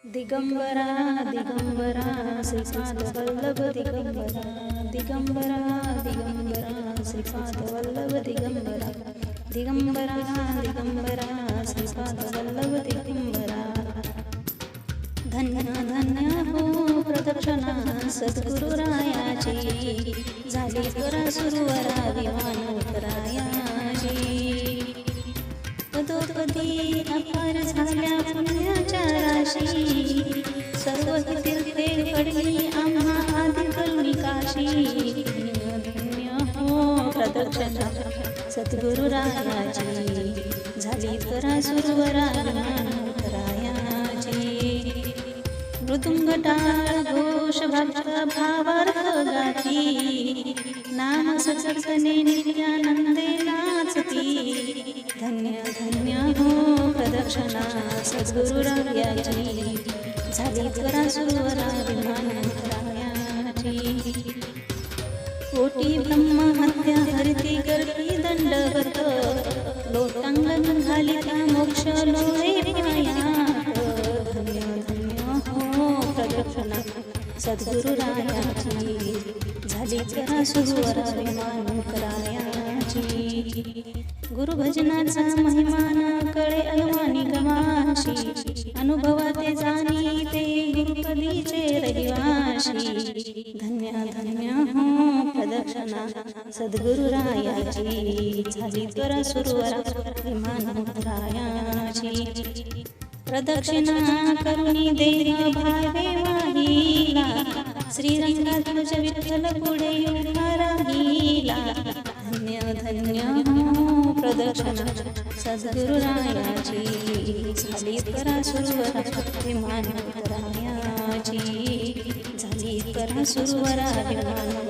दिगंबरा दिगंबरा श्रीपाद वल्लभ दिगंबरा दिगंबरा दिगंबरा श्रीपाद वल्लभ दिगंबरा दिगंबरा दिगंबरा श्रीपाद वल्लभ दिगंबरा धन्य धन्य हो प्रदक्षिणा सद्गुरुरायाची झाली करा सुरवरा विमान उतरायाची पदोपदी अपार झाल्या पुण्याच्या राशी सर्व तीर्थे पडली आम्हा आदि करुणी काशी धन्य हो प्रदक्षिणा सद्गुरुरायाची झाली करा सुरवरा विमान उतरायाची मृदुंग टाळ घोष भक्त भावार्थ गाती नाम सत्सने नित्यानंदे नाचती धन्य धन्य हो प्रदक्षिणा सद्गुरुरायाची झाली करा सुरवरा विमान उतरायाची कोटी ब्रह्म हत्या हरिती गर्भी दंडवत लोटांगण घालिता मोक्ष लोळे पायात धन्य धन्य हो प्रदक्षिणा सद्गुरुरायाची झाली करा सुरवरा विमान उतरायाची गुरुभजनाचा महिमान कळे अनवानी गमाशी अनुभवाते जाणी ते गुरुपदीचे रहिवाशी धन्य धन्य हो प्रदक्षिणा सद्गुरुरायाची झाली करा सुरवरा विमान उतरायाची प्रदक्षिणा करुणी देव भावे वाहिला श्रीरंगा तुझ विठ्ठल पुढे उभा राहिला धन्य धन्य हो प्रदक्षिणा सद्गुरुरायाची झाली करा सुरवरा विमान उतरायाची झाली करा सुरवरा विमान